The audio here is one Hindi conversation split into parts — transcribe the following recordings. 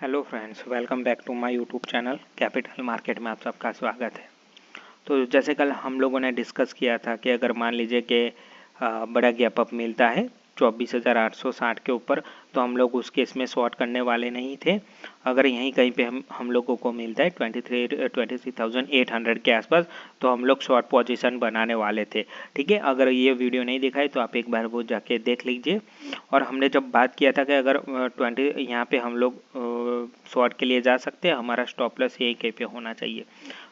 Hello friends, welcome back to my YouTube channel capital market में आप सबका स्वागत है। तो जैसे कल हम लोगों ने डिस्कस किया था कि अगर मान लीजिए कि बड़ा गैप अप मिलता है 24,860 के ऊपर, तो हम लोग उस केस में शॉर्ट करने वाले नहीं थे। अगर यहीं कहीं पे हम लोगों को मिलता है 23,800 के आसपास, तो हम लोग शॉर्ट पोजीशन बनाने वाले थे। ठीक है, अगर ये वीडियो नहीं दिखाई तो आप एक बार वो जाके देख लीजिए। और हमने जब बात किया था कि अगर 20 यहाँ पे हम लोग शॉर्ट के लिए जा सकते हैं, हमारा स्टॉप लॉस यही कहीं पे होना चाहिए।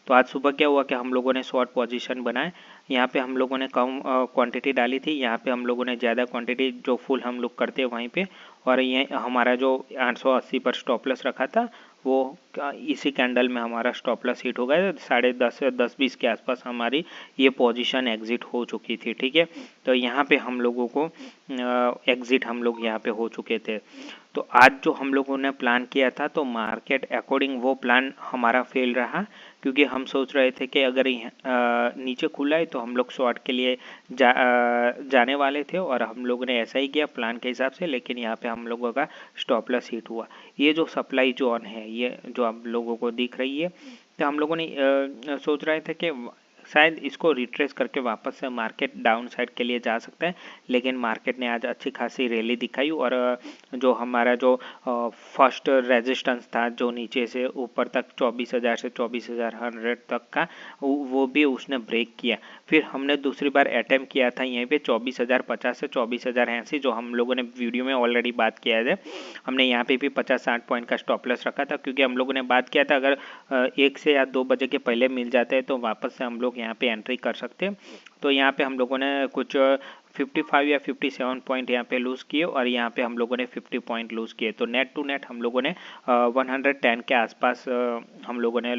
तो आज सुबह क्या हुआ कि हम लोगों ने शॉर्ट पोजीशन बनाए। यहाँ पे हम लोगों ने कम क्वांटिटी डाली थी, यहाँ पे हम लोगों ने ज़्यादा क्वांटिटी जो फुल हम लोग करते हैं वहीं पे। और ये हमारा जो 880 पर स्टॉप लॉस रखा था वो इसी कैंडल में हमारा स्टॉप लॉस हिट हो गया। 10:30 के आसपास हमारी ये पोजीशन एग्जिट हो चुकी थी। ठीक है, तो यहाँ पे हम लोगों को एग्जिट हम लोग यहाँ पे हो चुके थे। तो आज जो हम लोगों ने प्लान किया था, तो मार्केट अकॉर्डिंग वो प्लान हमारा फेल रहा, क्योंकि हम सोच रहे थे कि अगर नीचे खुला है तो हम लोग शॉर्ट के लिए जाने वाले थे, और हम लोगों ने ऐसा ही किया प्लान के हिसाब से। लेकिन यहाँ पे हम लोगों का स्टॉप लॉस हिट हुआ। ये जो सप्लाई जोन है, ये जो आप लोगों को दिख रही है, तो हम लोगों ने सोच रहे थे कि शायद इसको रिट्रेस करके वापस से मार्केट डाउन साइड के लिए जा सकता है। लेकिन मार्केट ने आज अच्छी खासी रैली दिखाई, और जो हमारा जो फर्स्ट रेजिस्टेंस था जो नीचे से ऊपर तक 24,000 से 24,100 तक का, वो भी उसने ब्रेक किया। फिर हमने दूसरी बार अटेम्प्ट किया था यहीं पे 24,050 से 24,080, जो हम लोगों ने वीडियो में ऑलरेडी बात किया है। हमने यहाँ पे भी 50-60 पॉइंट का स्टॉप लॉस रखा था, क्योंकि हम लोगों ने बात किया था अगर 1 से या 2 बजे के पहले मिल जाते हैं तो वापस से हम लोग यहाँ पे एंट्री कर सकते हैं। तो यहाँ पे हम लोगों ने कुछ 55 या 57 पॉइंट यहाँ पे लूज़ किए, और यहाँ पे हम लोगों ने 50 पॉइंट लूज़ किए। तो नेट टू नेट हम लोगों ने 110 के आसपास हम लोगों ने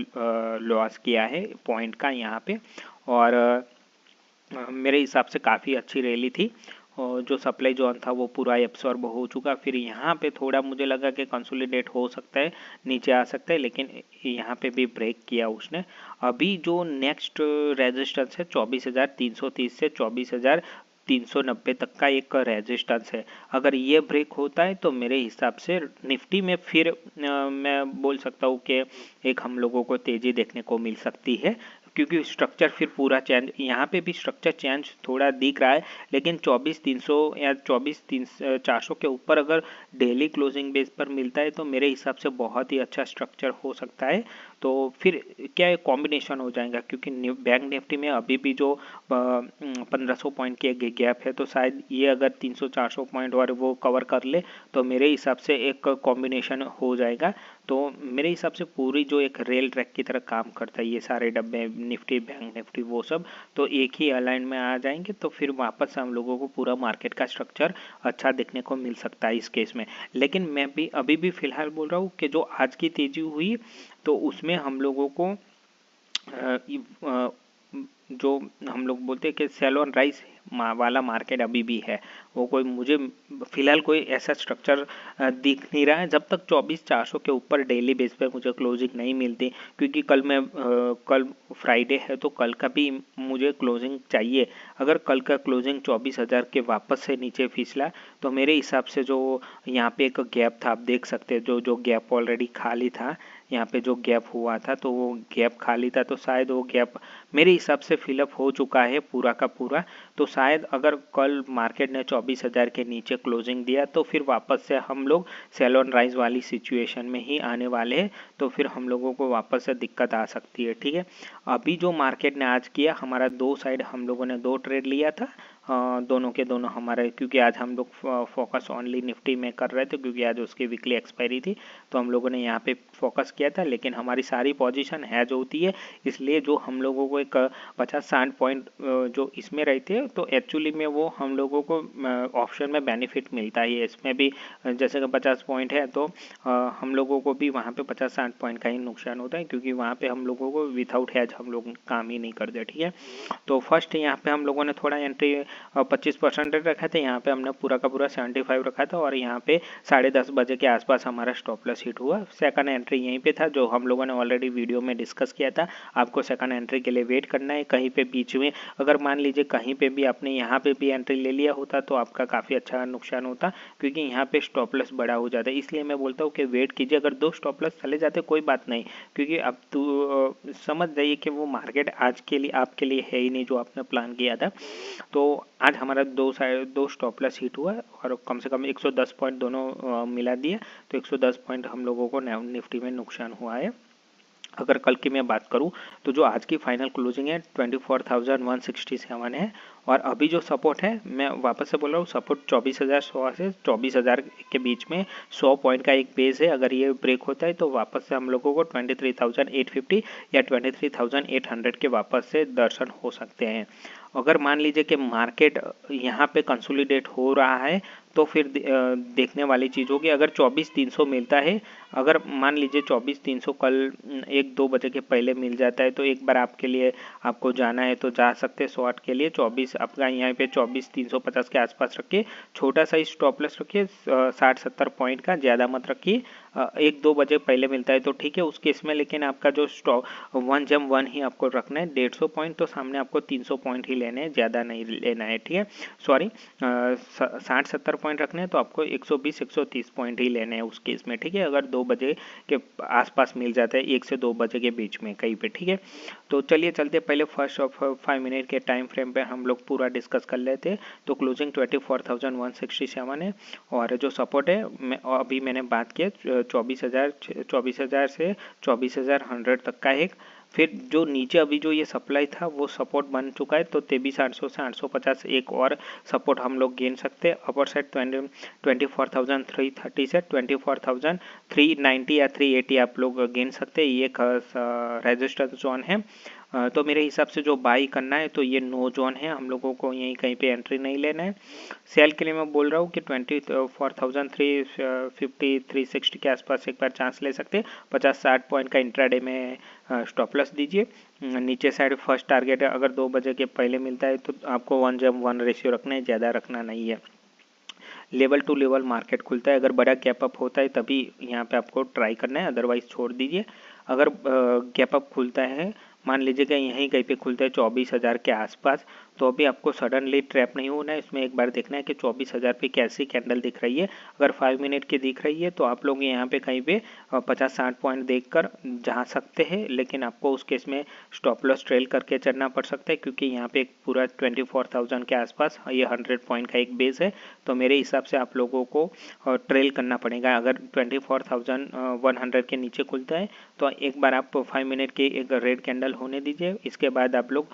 लॉस किया है पॉइंट का यहाँ पे। और मेरे हिसाब से काफ़ी अच्छी रैली थी, और जो सप्लाई जोन था वो पूरा एब्सॉर्ब हो चुका। फिर यहाँ पे थोड़ा मुझे लगा कि कंसोलिडेट हो सकता है, नीचे आ सकता है, लेकिन यहाँ पे भी ब्रेक किया उसने। अभी जो नेक्स्ट रेजिस्टेंस है 24,330 से 24,390 तक का एक रेजिस्टेंस है। अगर ये ब्रेक होता है तो मेरे हिसाब से निफ्टी में फिर मैं बोल सकता हूँ कि एक हम लोगों को तेज़ी देखने को मिल सकती है, क्योंकि स्ट्रक्चर फिर पूरा चेंज, यहाँ पे भी स्ट्रक्चर चेंज थोड़ा दिख रहा है। लेकिन 24,300 या 24,400 के ऊपर अगर डेली क्लोजिंग बेस पर मिलता है तो मेरे हिसाब से बहुत ही अच्छा स्ट्रक्चर हो सकता है। तो फिर क्या कॉम्बिनेशन हो जाएगा, क्योंकि बैंक निफ्टी में अभी भी जो 1500 पॉइंट की एक गैप है, तो शायद ये अगर 300-400 पॉइंट और वो कवर कर ले तो मेरे हिसाब से एक कॉम्बिनेशन हो जाएगा। तो मेरे हिसाब से पूरी जो एक रेल ट्रैक की तरह काम करता है ये सारे डब्बे, निफ्टी, बैंक निफ्टी, वो सब तो एक ही अलाइन में आ जाएंगे। तो फिर वापस हम लोगों को पूरा मार्केट का स्ट्रक्चर अच्छा देखने को मिल सकता है इस केस में। लेकिन मैं भी अभी भी फिलहाल बोल रहा हूँ कि जो आज की तेजी हुई तो उसमें हम लोगों को जो हम लोग बोलते हैं कि सेल ऑन राइज वाला मार्केट अभी भी है। वो कोई मुझे फिलहाल कोई ऐसा स्ट्रक्चर दिख नहीं रहा है जब तक 24,400 के ऊपर डेली बेस पे मुझे क्लोजिंग नहीं मिलती। क्योंकि कल फ्राइडे है, तो कल का भी मुझे क्लोजिंग चाहिए। अगर कल का क्लोजिंग 24,000 के वापस से नीचे फिसला तो मेरे हिसाब से जो यहाँ पे एक गैप था, आप देख सकते हैं, जो गैप ऑलरेडी खाली था, यहाँ पे जो गैप हुआ था तो वो गैप खाली था, तो शायद वो गैप मेरे हिसाब से फिलअप हो चुका है पूरा का पूरा। तो शायद अगर कल मार्केट ने 24,000 के नीचे क्लोजिंग दिया तो फिर वापस से हम लोग सेल ऑन राइज वाली सिचुएशन में ही आने वाले हैं। तो फिर हम लोगों को वापस से दिक्कत आ सकती है। ठीक है, अभी जो मार्केट ने आज किया, हमारा 2 साइड हम लोगों ने 2 ट्रेड लिया था, दोनों के दोनों हमारे, क्योंकि आज हम लोग फोकस ओनली निफ्टी में कर रहे थे क्योंकि आज उसकी वीकली एक्सपायरी थी, तो हम लोगों ने यहाँ पे फोकस किया था। लेकिन हमारी सारी पोजीशन हैज होती है, इसलिए जो हम लोगों को एक 50-60 पॉइंट जो इसमें रहते हैं, तो एक्चुअली में वो हम लोगों को ऑप्शन में बेनिफिट मिलता है। इसमें भी जैसे कि 50 पॉइंट है तो हम लोगों को भी वहाँ पे 50-60 पॉइंट का ही नुकसान होता है, क्योंकि वहाँ पे हम लोगों को विथआउट हैज हम लोग काम ही नहीं करते। ठीक है, तो फर्स्ट यहाँ पे हम लोगों ने थोड़ा एंट्री 25% रखा था, यहाँ पे हमने पूरा का पूरा 75 रखा था और यहाँ पे 10:30 बजे के आसपास हमारा स्टॉप लॉस हिट हुआ। सेकंड एंट्री यहीं पे था जो हम लोगों ने ऑलरेडी वीडियो में डिस्कस किया था। आपको सेकंड एंट्री के लिए वेट करना है। कहीं पे बीच में अगर मान लीजिए कहीं पे भी आपने यहाँ पे भी एंट्री ले लिया होता तो आपका काफ़ी अच्छा नुकसान होता, क्योंकि यहाँ पे स्टॉप लॉस बड़ा हो जाता है। इसलिए मैं बोलता हूँ कि वेट कीजिए। अगर 2 स्टॉप लॉस चले जाते कोई बात नहीं, क्योंकि अब तो समझ जाइए कि वो मार्केट आज के लिए आपके लिए है ही नहीं जो आपने प्लान किया था। तो आज हमारा 2 स्टॉप लॉस हिट हुआ और कम से कम 110 पॉइंट दोनों मिला दिए, तो 110 पॉइंट हम लोगों को निफ्टी में नुकसान हुआ है। अगर कल की मैं बात करूं तो जो आज की फाइनल क्लोजिंग है 24,167 है और अभी जो सपोर्ट है, मैं वापस से बोल रहा हूँ, सपोर्ट 24,100 से 24,000 के बीच में 100 पॉइंट का एक बेस है। अगर ये ब्रेक होता है तो वापस से हम लोगों को 23,850 या 23,800 के वापस से दर्शन हो सकते हैं। अगर मान लीजिए कि मार्केट यहाँ पे कंसोलिडेट हो रहा है तो फिर देखने वाली चीज़ होगी। अगर 24,300 मिलता है, अगर मान लीजिए 24,300 कल 1-2 बजे के पहले मिल जाता है तो एक बार आपके लिए आपको जाना है तो जा सकते हैं शॉर्ट के लिए। 24 आपका यहाँ पे 24,350 के आसपास रखिए, छोटा सा स्टॉप लॉस रखिए 60-70 पॉइंट का, ज़्यादा मत रखिए। 1-2 बजे पहले मिलता है तो ठीक है उस केस में, लेकिन आपका जो स्टॉप 1 जम 1 ही आपको रखना है। 150 पॉइंट तो सामने आपको 300 पॉइंट ही लेने हैं, ज़्यादा नहीं लेना है, ठीक है। सॉरी 60-70 पॉइंट रखने हैं तो आपको 120-130 पॉइंट ही लेने हैं उस केस में, ठीक है। अगर 2 बजे के आसपास मिल जाता है, 1 से 2 बजे के बीच में कहीं पे, ठीक है। तो चलिए चलते पहले फर्स्ट ऑफ 5 मिनट के टाइम फ्रेम पे हम लोग पूरा डिस्कस कर लेते हैं। तो क्लोजिंग 24,167 है और जो सपोर्ट है अभी मैंने बात किया 24,000 से 24,100 तक का एक। फिर जो नीचे अभी जो ये सप्लाई था वो सपोर्ट बन चुका है, तो 23,800 से 850 एक और सपोर्ट हम लोग गेन सकते हैं। अपर साइड 24,330 से 24,390 या 380 आप लोग गेन सकते हैं। ये एक रेजिस्टेंस जोन है। तो मेरे हिसाब से जो बाई करना है तो ये नो जोन है, हम लोगों को यहीं कहीं पे एंट्री नहीं लेना है। सेल के लिए मैं बोल रहा हूँ कि 24,350-360 के आसपास एक बार चांस ले सकते हैं। 50-60 पॉइंट का इंट्राडे में स्टॉप लॉस दीजिए। नीचे साइड फर्स्ट टारगेट है, अगर 2 बजे के पहले मिलता है तो आपको 1:1 रेशियो रखना है, ज़्यादा रखना नहीं है। लेवल टू लेवल मार्केट खुलता है, अगर बड़ा गैप अप होता है तभी यहाँ पे आपको ट्राई करना है, अदरवाइज छोड़ दीजिए। अगर गैप अप खुलता है, मान लीजिए कि यहीं कहीं पे खुलता है 24,000 के आसपास, तो अभी आपको सडनली ट्रैप नहीं होना है। इसमें एक बार देखना है कि 24,000 पे कैसी कैंडल दिख रही है। अगर 5 मिनट की दिख रही है तो आप लोग यहाँ पे कहीं पे 50-60 पॉइंट देखकर जा सकते हैं, लेकिन आपको उस केस में स्टॉप लॉस ट्रेल करके चलना पड़ सकता है, क्योंकि यहाँ पे एक पूरा 24,000 के आसपास ये 100 पॉइंट का एक बेस है। तो मेरे हिसाब से आप लोगों को ट्रेल करना पड़ेगा। अगर 24,100 के नीचे खुलता है तो एक बार आप 5 मिनट की एक रेड कैंडल होने दीजिए, इसके बाद आप लोग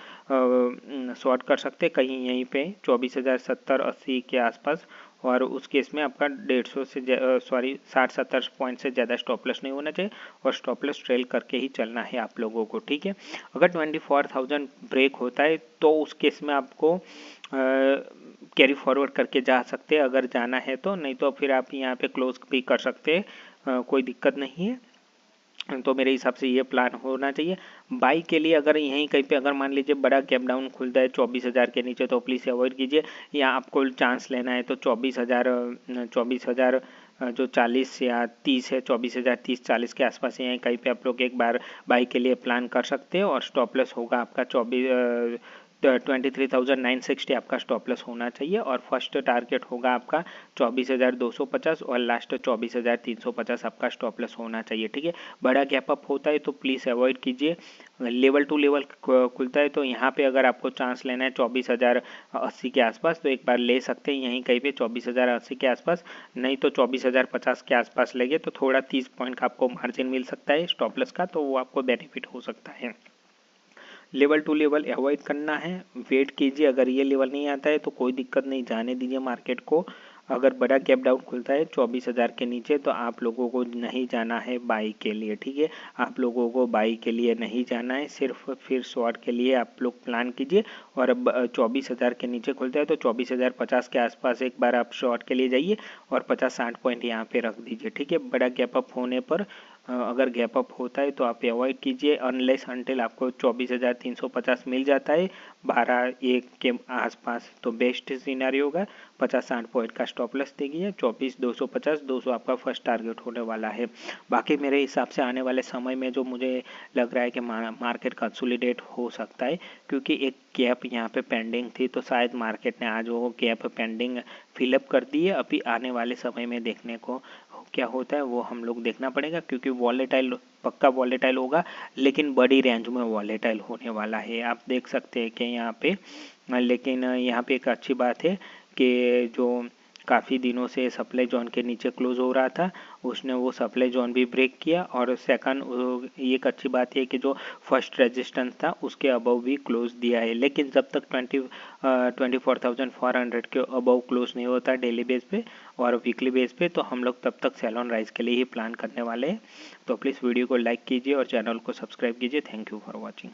शॉर्ट कर सकते हैं कहीं यहीं पे 24,070-80 के आसपास। और उस केस में आपका 150 से 60-70 पॉइंट से ज़्यादा स्टॉप लॉस नहीं होना चाहिए और स्टॉप लॉस ट्रेल करके ही चलना है आप लोगों को, ठीक है। अगर 24,000 ब्रेक होता है तो उस केस में आपको कैरी फॉरवर्ड करके जा सकते हैं अगर जाना है तो, नहीं तो फिर आप यहाँ पे क्लोज भी कर सकते हैं, कोई दिक्कत नहीं है। तो मेरे हिसाब से ये प्लान होना चाहिए। बाई के लिए अगर यहीं कहीं पे अगर मान लीजिए बड़ा गैप डाउन खुलता है 24,000 के नीचे तो प्लीज़ अवॉइड कीजिए, या आपको चांस लेना है तो 24,000 जो 40 या 30 है, 24,030-40 के आसपास यहीं कहीं पे आप लोग एक बार बाई के लिए प्लान कर सकते हैं और स्टॉप लॉस होगा आपका 23,960 आपका स्टॉप लॉस होना चाहिए और फर्स्ट टारगेट होगा आपका 24,250 और लास्ट 24,350 आपका स्टॉप लॉस होना चाहिए, ठीक है। बड़ा गैप अप होता है तो प्लीज़ अवॉइड कीजिए। लेवल टू लेवल खुलता है तो यहाँ पे अगर आपको चांस लेना है 24,080 के आसपास तो एक बार ले सकते हैं यहीं कहीं पे 24,080 के आसपास, नहीं तो 24,050 के आसपास लेंगे तो थोड़ा 30 पॉइंट का आपको मार्जिन मिल सकता है स्टॉप लॉस का, तो वो आपको बेनिफिट हो सकता है। लेवल टू लेवल अवॉइड करना है, वेट कीजिए। अगर ये लेवल नहीं आता है तो कोई दिक्कत नहीं, जाने दीजिए मार्केट को। अगर बड़ा गैप डाउन खुलता है 24,000 के नीचे तो आप लोगों को नहीं जाना है बाई के लिए, ठीक है। आप लोगों को बाई के लिए नहीं जाना है, सिर्फ फिर शॉर्ट के लिए आप लोग प्लान कीजिए। और अब 24,000 के नीचे खुलता है तो 24,050 के आसपास एक बार आप शॉर्ट के लिए जाइए और 50-60 पॉइंट यहाँ पे रख दीजिए, ठीक है। बड़ा गैप अप होने पर अगर गैप अप होता है तो आप अवॉइड कीजिए अनलेस अनटिल आपको 24,350 मिल जाता है 12-1 के आसपास, तो बेस्ट सिनेरियो होगा। 50-60 पॉइंट का स्टॉप लॉस देखिए, 24,250 200 आपका फर्स्ट टारगेट होने वाला है। बाकी मेरे हिसाब से आने वाले समय में जो मुझे लग रहा है कि मार्केट कंसोलिडेट हो सकता है, क्योंकि एक गैप यहाँ पे पेंडिंग थी, तो शायद मार्केट ने आज वो गैप पेंडिंग फिलअप कर दी है। अभी आने वाले समय में देखने को क्या होता है वो हम लोग देखना पड़ेगा, क्योंकि वॉलेटाइल पक्का वॉलेटाइल होगा, लेकिन बड़ी रेंज में वॉलेटाइल होने वाला है। आप देख सकते हैं कि यहाँ पे, लेकिन यहाँ पे एक अच्छी बात है कि जो काफ़ी दिनों से सप्लाई जोन के नीचे क्लोज हो रहा था, उसने वो सप्लाई जोन भी ब्रेक किया। और सेकंड एक अच्छी बात है कि जो फर्स्ट रेजिस्टेंस था उसके अबव भी क्लोज दिया है, लेकिन जब तक 24,400 के अबव क्लोज नहीं होता डेली बेस पे और वीकली बेस पे, तो हम लोग तब तक सेल ऑन राइज के लिए ही प्लान करने वाले हैं। तो प्लीज़ वीडियो को लाइक कीजिए और चैनल को सब्सक्राइब कीजिए। Thank you for watching.